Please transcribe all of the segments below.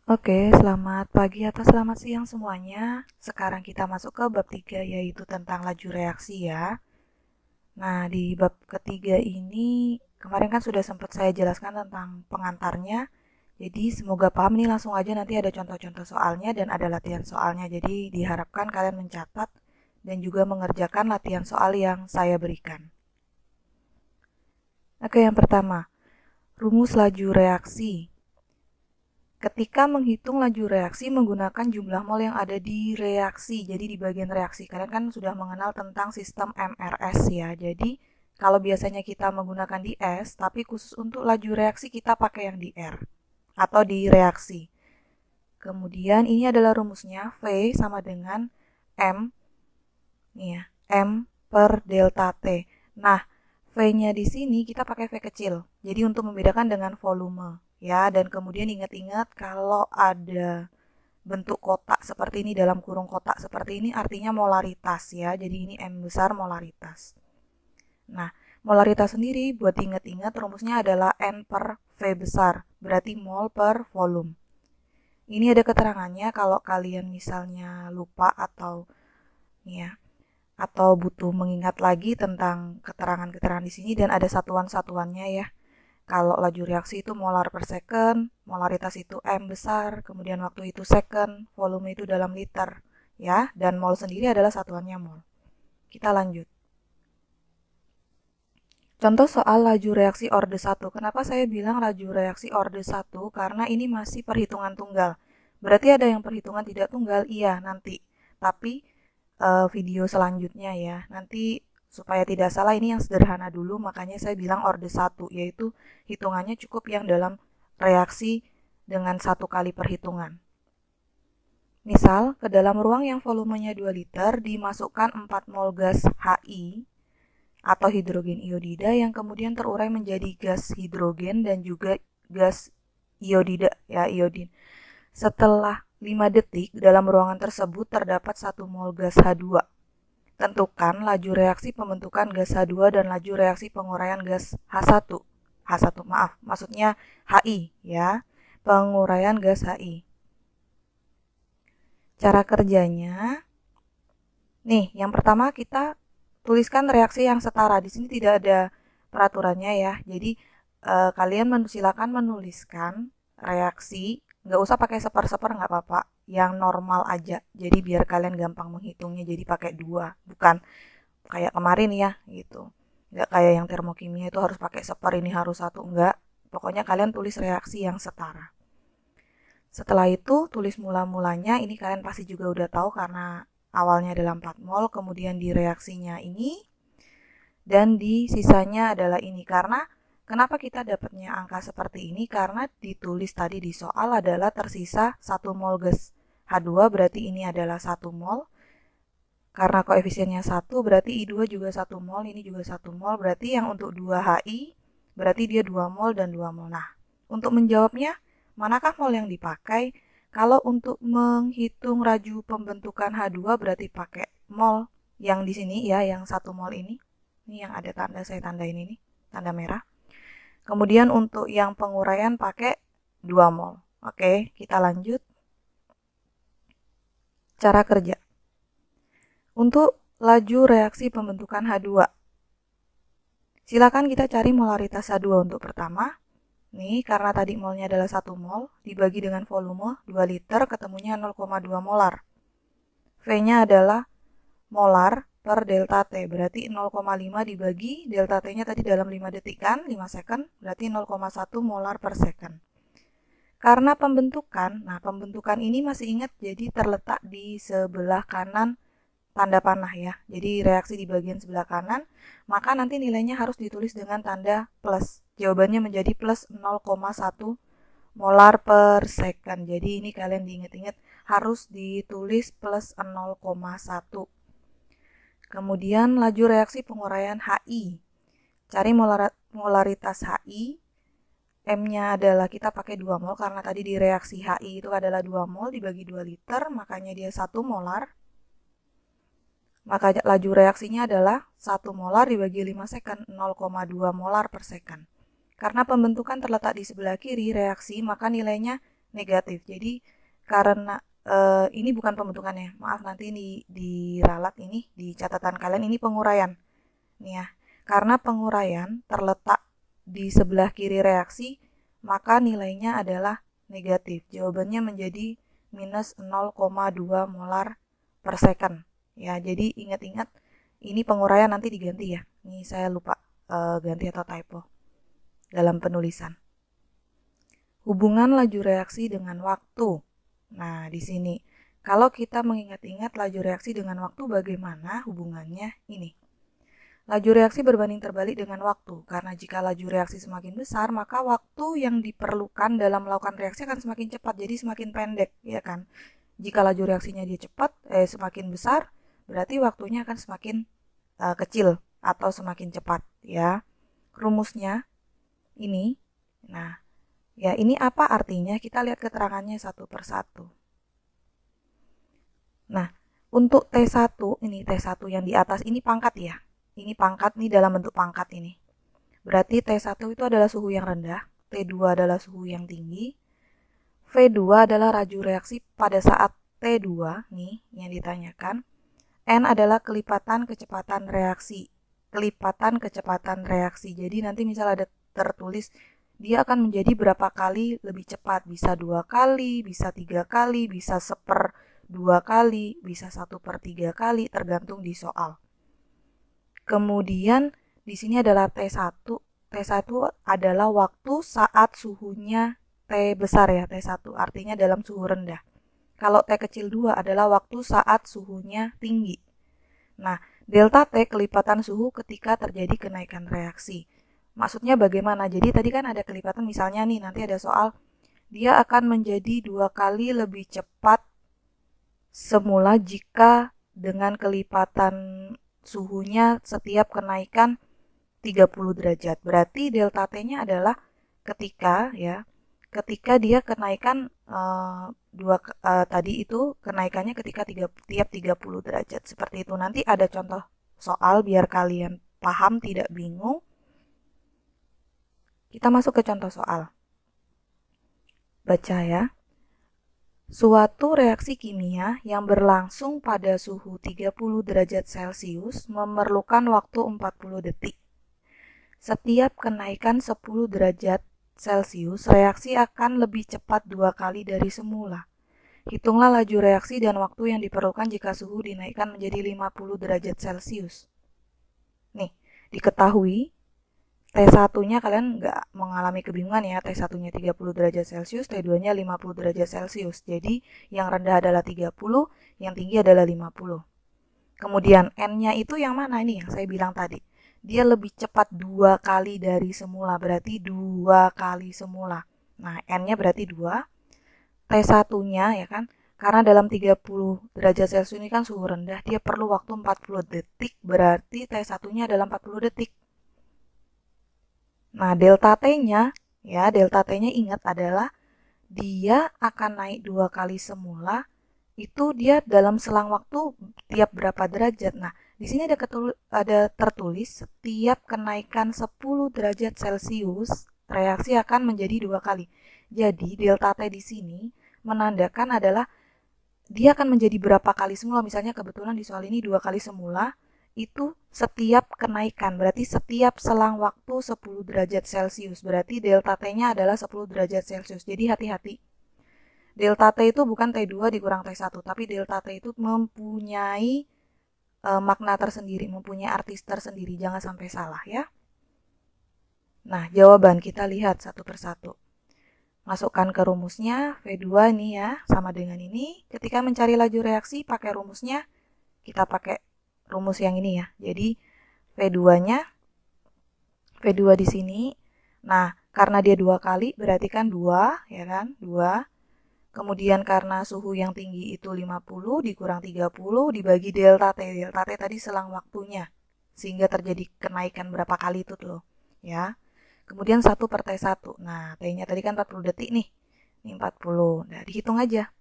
Oke, selamat pagi atau selamat siang semuanya. Sekarang kita masuk ke bab 3 yaitu tentang laju reaksi ya. Nah, di bab ketiga ini kemarin kan sudah sempat saya jelaskan tentang pengantarnya. Jadi semoga paham nih, langsung aja nanti ada contoh-contoh soalnya dan ada latihan soalnya. Jadi diharapkan kalian mencatat dan juga mengerjakan latihan soal yang saya berikan. Oke, yang pertama, rumus laju reaksi. Ketika menghitung laju reaksi menggunakan jumlah mol yang ada di reaksi, jadi di bagian reaksi. Kalian kan sudah mengenal tentang sistem MRS ya. Jadi kalau biasanya kita menggunakan di S, tapi khusus untuk laju reaksi kita pakai yang di R atau di reaksi. Kemudian ini adalah rumusnya, V sama dengan M, nih ya, M per delta T. Nah, V-nya di sini kita pakai V kecil. Jadi untuk membedakan dengan volume ya, dan kemudian ingat-ingat kalau ada bentuk kotak seperti ini, dalam kurung kotak seperti ini artinya molaritas ya. Jadi ini M besar molaritas. Nah, molaritas sendiri buat ingat-ingat rumusnya adalah N per V besar, berarti mol per volume. Ini ada keterangannya kalau kalian misalnya lupa atau ya, atau butuh mengingat lagi tentang keterangan-keterangan di sini, dan ada satuan-satuannya ya. Kalau laju reaksi itu molar per second, molaritas itu M besar, kemudian waktu itu second, volume itu dalam liter ya, dan mol sendiri adalah satuannya mol. Kita lanjut. Contoh soal laju reaksi orde 1. Kenapa saya bilang laju reaksi orde 1? Karena ini masih perhitungan tunggal. Berarti ada yang perhitungan tidak tunggal? Iya, nanti. Tapi video selanjutnya ya. Nanti supaya tidak salah, ini yang sederhana dulu, makanya saya bilang orde 1, yaitu hitungannya cukup yang dalam reaksi dengan satu kali perhitungan. Misal, ke dalam ruang yang volumenya 2 liter dimasukkan 4 mol gas HI atau hidrogen iodida yang kemudian terurai menjadi gas hidrogen dan juga gas iodida ya, iodin. Setelah 5 detik dalam ruangan tersebut terdapat 1 mol gas H2. Tentukan laju reaksi pembentukan gas H2 dan laju reaksi penguraian gas H1. H1 maaf, maksudnya HI ya. Penguraian gas HI. Cara kerjanya, nih, yang pertama kita tuliskan reaksi yang setara. Di sini tidak ada peraturannya ya. Jadi kalian silakan menuliskan reaksi, nggak usah pakai seper-seper, nggak apa-apa, yang normal aja. Jadi biar kalian gampang menghitungnya, jadi pakai 2, bukan kayak kemarin ya gitu. Nggak kayak yang termokimia itu harus pakai seper, ini harus 1, enggak. Pokoknya kalian tulis reaksi yang setara. Setelah itu tulis mula-mulanya, ini kalian pasti juga udah tahu karena awalnya adalah 4 mol, kemudian di reaksinya ini, dan di sisanya adalah ini. Karena kenapa kita dapatnya angka seperti ini? Karena ditulis tadi di soal adalah tersisa 1 mol gas H2, berarti ini adalah 1 mol. Karena koefisiennya 1, berarti I2 juga 1 mol, ini juga 1 mol, berarti yang untuk 2HI, berarti dia 2 mol dan 2 mol. Nah, untuk menjawabnya, manakah mol yang dipakai? Kalau untuk menghitung laju pembentukan H2 berarti pakai mol yang di sini ya, yang 1 mol ini. Ini yang ada tanda, saya tandain ini, tanda merah. Kemudian untuk yang penguraian pakai 2 mol. Oke, kita lanjut. Cara kerja. Untuk laju reaksi pembentukan H2, silakan kita cari molaritas H2 untuk pertama. Nih, karena tadi molnya adalah 1 mol, dibagi dengan volume 2 liter, ketemunya 0,2 molar. V-nya adalah molar per delta T, berarti 0,5 dibagi delta T-nya tadi dalam 5 detik kan, 5 second, berarti 0,1 molar per second. Karena pembentukan, nah pembentukan ini masih ingat, jadi terletak di sebelah kanan tanda panah ya. Jadi reaksi di bagian sebelah kanan, maka nanti nilainya harus ditulis dengan tanda plus. Jawabannya menjadi plus 0,1 molar per second. Jadi ini kalian diingat-ingat harus ditulis plus 0,1. Kemudian laju reaksi penguraian HI. Cari molaritas HI. M-nya adalah kita pakai 2 mol karena tadi di reaksi HI itu adalah 2 mol dibagi 2 liter, makanya dia 1 molar. Maka laju reaksinya adalah 1 molar dibagi 5 second, 0,2 molar per second. Karena pembentukan terletak di sebelah kiri reaksi, maka nilainya negatif. Jadi karena ini bukan pembentukannya, maaf, nanti di ralat ini di catatan kalian ini penguraian nih ya. Karena penguraian terletak di sebelah kiri reaksi, maka nilainya adalah negatif. Jawabannya menjadi minus 0,2 molar per second ya. Jadi ingat-ingat ini penguraian nanti diganti ya. Ini saya lupa ganti atau typo dalam penulisan. Hubungan laju reaksi dengan waktu. Nah, di sini kalau kita mengingat-ingat laju reaksi dengan waktu, bagaimana hubungannya ini? Laju reaksi berbanding terbalik dengan waktu, karena jika laju reaksi semakin besar, maka waktu yang diperlukan dalam melakukan reaksi akan semakin cepat, jadi semakin pendek, ya kan? Jika laju reaksinya dia cepat, semakin besar, berarti waktunya akan semakin kecil atau semakin cepat, ya. Rumusnya ini, nah, ya ini apa artinya? Kita lihat keterangannya satu persatu. Nah, untuk T1, ini T1 yang di atas ini pangkat ya. Ini pangkat nih dalam bentuk pangkat ini. Berarti T1 itu adalah suhu yang rendah, T2 adalah suhu yang tinggi, V2 adalah laju reaksi pada saat T2 nih yang ditanyakan. N adalah kelipatan kecepatan reaksi. Kelipatan kecepatan reaksi. Jadi nanti misalnya ada tertulis dia akan menjadi berapa kali lebih cepat. Bisa 2 kali, bisa 3 kali, bisa 1/2 kali, bisa 1/3 kali, tergantung di soal. Kemudian di sini adalah T1. T1 adalah waktu saat suhunya T besar ya, T1 artinya dalam suhu rendah. Kalau T kecil 2 adalah waktu saat suhunya tinggi. Nah, delta T kelipatan suhu ketika terjadi kenaikan reaksi. Maksudnya bagaimana? Jadi tadi kan ada kelipatan, misalnya nih nanti ada soal dia akan menjadi 2 kali lebih cepat semula jika dengan kelipatan suhunya setiap kenaikan 30 derajat. Berarti delta T-nya adalah ketika dia kenaikan tadi itu kenaikannya ketika tiap 30 derajat. Seperti itu. Nanti ada contoh soal biar kalian paham tidak bingung. Kita masuk ke contoh soal. Baca ya. Suatu reaksi kimia yang berlangsung pada suhu 30 derajat Celcius memerlukan waktu 40 detik. Setiap kenaikan 10 derajat Celcius, reaksi akan lebih cepat 2 kali dari semula. Hitunglah laju reaksi dan waktu yang diperlukan jika suhu dinaikkan menjadi 50 derajat Celcius. Nih, diketahui T1-nya kalian nggak mengalami kebingungan ya, T1-nya 30 derajat Celcius, T2-nya 50 derajat Celcius. Jadi yang rendah adalah 30, yang tinggi adalah 50. Kemudian N-nya itu yang mana ini yang saya bilang tadi? Dia lebih cepat 2 kali dari semula, berarti 2 kali semula. Nah, N-nya berarti 2. T1-nya ya kan, karena dalam 30 derajat Celcius ini kan suhu rendah, dia perlu waktu 40 detik, berarti T1-nya adalah 40 detik. Nah, delta T-nya ingat adalah dia akan naik 2 kali semula, itu dia dalam selang waktu tiap berapa derajat. Nah, di sini ada tertulis setiap kenaikan 10 derajat Celcius, reaksi akan menjadi 2 kali. Jadi, delta T di sini menandakan adalah dia akan menjadi berapa kali semula. Misalnya kebetulan di soal ini 2 kali semula, itu setiap kenaikan, berarti setiap selang waktu 10 derajat Celcius, berarti delta T-nya adalah 10 derajat Celcius. Jadi hati-hati, delta T itu bukan T2 dikurang T1, tapi delta T itu mempunyai makna tersendiri, mempunyai arti tersendiri, jangan sampai salah ya. Nah, jawaban kita lihat satu persatu. Masukkan ke rumusnya, V2 nih ya, sama dengan ini. Ketika mencari laju reaksi, pakai rumusnya, kita pakai rumus yang ini ya. Jadi V2 di sini. Nah, karena dia 2 kali berarti kan 2 ya kan? 2. Kemudian karena suhu yang tinggi itu 50 dikurang 30 dibagi delta T. Delta T tadi selang waktunya. Sehingga terjadi kenaikan berapa kali itu loh, ya. Kemudian 1/T1. Nah, T-nya tadi kan 40 detik nih. Ini 40. Nah, dihitung aja.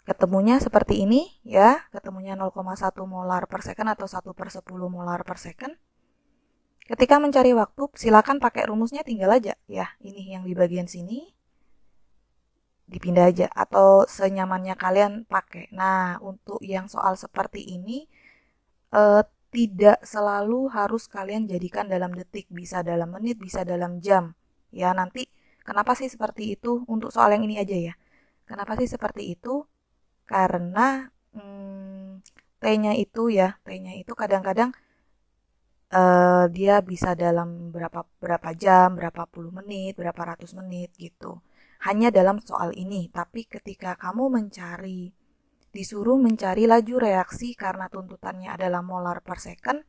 Ketemunya seperti ini ya, ketemunya 0,1 molar per second atau 1/10 molar per second. Ketika mencari waktu, silakan pakai rumusnya tinggal aja ya, ini yang di bagian sini. dipindah aja atau senyamannya kalian pakai. Nah, untuk yang soal seperti ini tidak selalu harus kalian jadikan dalam detik, bisa dalam menit, bisa dalam jam. Ya, nanti kenapa sih seperti itu? Untuk soal yang ini aja ya. Kenapa sih seperti itu? Karena T-nya itu kadang-kadang dia bisa dalam berapa jam, berapa puluh menit, berapa ratus menit gitu. Hanya dalam soal ini, tapi ketika kamu disuruh mencari laju reaksi karena tuntutannya adalah molar per second,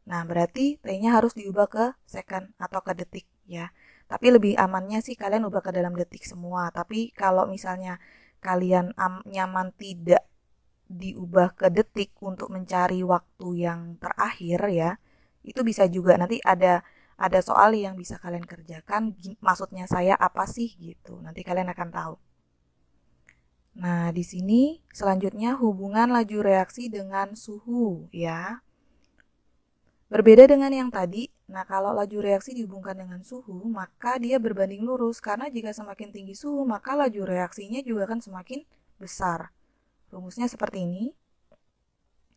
nah berarti T-nya harus diubah ke second atau ke detik ya. Tapi lebih amannya sih kalian ubah ke dalam detik semua. Tapi kalau misalnya kalian nyaman tidak diubah ke detik untuk mencari waktu yang terakhir ya, itu bisa juga nanti ada soal yang bisa kalian kerjakan. Maksudnya saya apa sih gitu. Nanti kalian akan tahu. Nah, di sini selanjutnya hubungan laju reaksi dengan suhu ya. Berbeda dengan yang tadi, nah kalau laju reaksi dihubungkan dengan suhu, maka dia berbanding lurus karena jika semakin tinggi suhu, maka laju reaksinya juga akan semakin besar. Rumusnya seperti ini.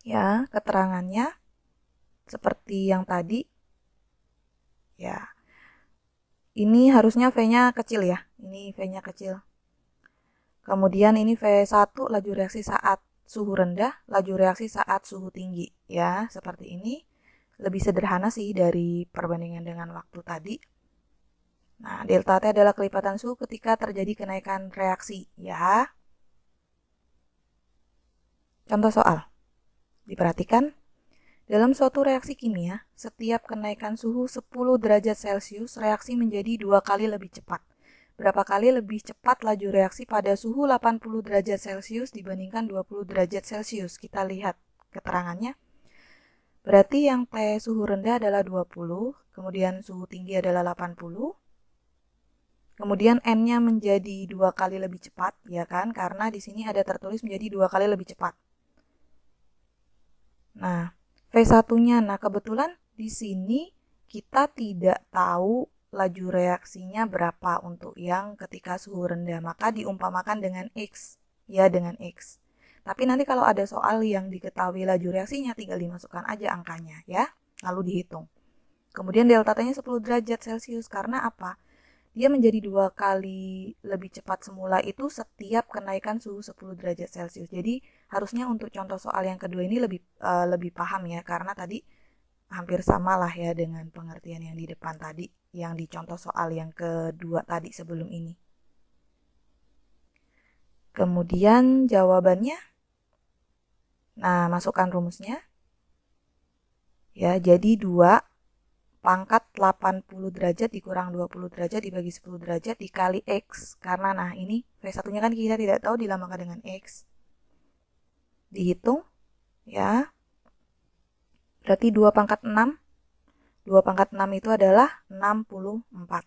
Ya, keterangannya seperti yang tadi. Ya. Ini harusnya V-nya kecil ya. Ini V-nya kecil. Kemudian ini V1 laju reaksi saat suhu rendah, laju reaksi saat suhu tinggi. Ya, seperti ini. Lebih sederhana sih dari perbandingan dengan waktu tadi. Nah, delta T adalah kelipatan suhu ketika terjadi kenaikan reaksi. Ya. Contoh soal. Diperhatikan. Dalam suatu reaksi kimia, setiap kenaikan suhu 10 derajat Celcius, reaksi menjadi 2 kali lebih cepat. Berapa kali lebih cepat laju reaksi pada suhu 80 derajat Celcius dibandingkan 20 derajat Celcius? Kita lihat keterangannya. Berarti yang T suhu rendah adalah 20, kemudian suhu tinggi adalah 80. Kemudian N-nya menjadi 2 kali lebih cepat, ya kan? Karena di sini ada tertulis menjadi 2 kali lebih cepat. Nah, V1-nya. Nah, kebetulan di sini kita tidak tahu laju reaksinya berapa untuk yang ketika suhu rendah. Maka diumpamakan dengan X. Ya, dengan X. Tapi nanti kalau ada soal yang diketahui laju reaksinya, tinggal dimasukkan aja angkanya ya. Lalu dihitung. Kemudian delta T-nya 10 derajat Celcius. Karena apa? Dia menjadi 2 kali lebih cepat semula itu setiap kenaikan suhu 10 derajat Celcius. Jadi harusnya untuk contoh soal yang kedua ini lebih paham ya, karena tadi hampir sama lah ya dengan pengertian yang di depan tadi, yang di contoh soal yang kedua tadi sebelum ini. Kemudian jawabannya, nah masukkan rumusnya. Ya, jadi 2 pangkat 80 derajat dikurang 20 derajat dibagi 10 derajat dikali X. Karena nah ini V1-nya kan kita tidak tahu, dilambangkan dengan X. Dihitung ya. Berarti 2 pangkat 6. 2 pangkat 6 itu adalah 64.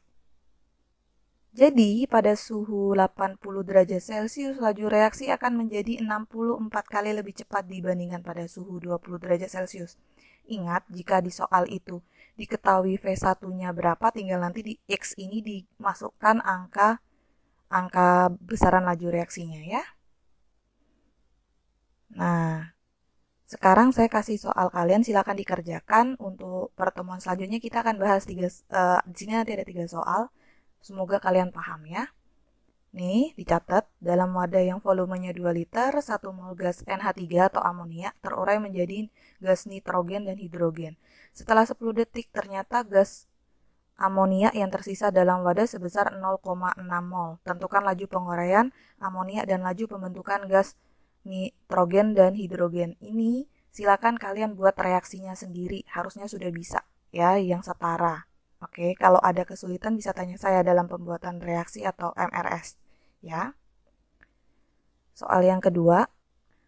Jadi pada suhu 80 derajat Celcius laju reaksi akan menjadi 64 kali lebih cepat dibandingkan pada suhu 20 derajat Celcius. Ingat, jika di soal itu diketahui V1-nya berapa, tinggal nanti di X ini dimasukkan angka besaran laju reaksinya ya. Nah, sekarang saya kasih soal kalian, silakan dikerjakan. Untuk pertemuan selanjutnya kita akan bahas di sini nanti ada 3 soal. Semoga kalian paham ya. Nih, dicatat, dalam wadah yang volumenya 2 liter, 1 mol gas NH3 atau amonia terurai menjadi gas nitrogen dan hidrogen. Setelah 10 detik, ternyata gas amonia yang tersisa dalam wadah sebesar 0,6 mol. Tentukan laju penguraian amonia dan laju pembentukan gas nitrogen dan hidrogen. Ini silakan kalian buat reaksinya sendiri, harusnya sudah bisa ya, yang setara. Oke, kalau ada kesulitan bisa tanya saya dalam pembuatan reaksi atau MRS ya. Soal yang kedua,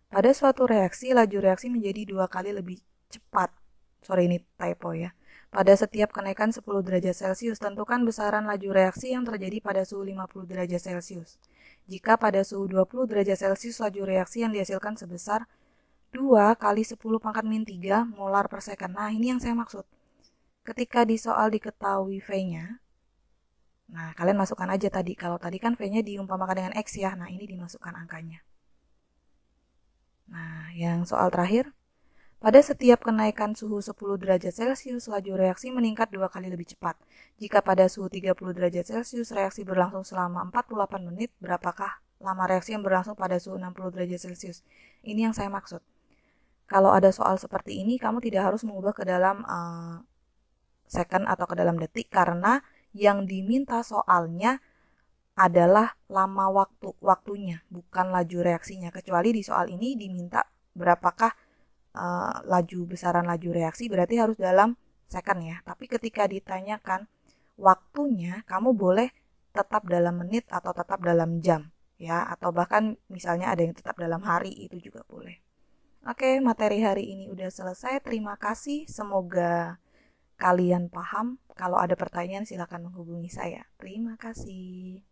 pada suatu reaksi laju reaksi menjadi 2 kali lebih cepat. Sorry, ini typo ya. Pada setiap kenaikan 10 derajat Celcius, tentukan besaran laju reaksi yang terjadi pada suhu 50 derajat Celcius. Jika pada suhu 20 derajat Celcius laju reaksi yang dihasilkan sebesar 2 kali 10 pangkat min 3 molar per second. Nah, ini yang saya maksud. Ketika di soal diketahui V-nya, Nah, kalian masukkan aja tadi. Kalau tadi kan V-nya diumpamakan dengan X ya. Nah, ini dimasukkan angkanya. Nah, yang soal terakhir. Pada setiap kenaikan suhu 10 derajat Celcius, laju reaksi meningkat 2 kali lebih cepat. Jika pada suhu 30 derajat Celcius, reaksi berlangsung selama 48 menit, berapakah lama reaksi yang berlangsung pada suhu 60 derajat Celcius? Ini yang saya maksud. Kalau ada soal seperti ini, kamu tidak harus mengubah ke dalam second atau ke dalam detik, karena yang diminta soalnya adalah lama waktunya, bukan laju reaksinya. Kecuali di soal ini diminta berapakah besaran laju reaksi, berarti harus dalam second ya. Tapi ketika ditanyakan waktunya, kamu boleh tetap dalam menit atau tetap dalam jam ya, atau bahkan misalnya ada yang tetap dalam hari, itu juga boleh. Oke, materi hari ini udah selesai. Terima kasih, semoga kalian paham. Kalau ada pertanyaan silakan menghubungi saya. Terima kasih.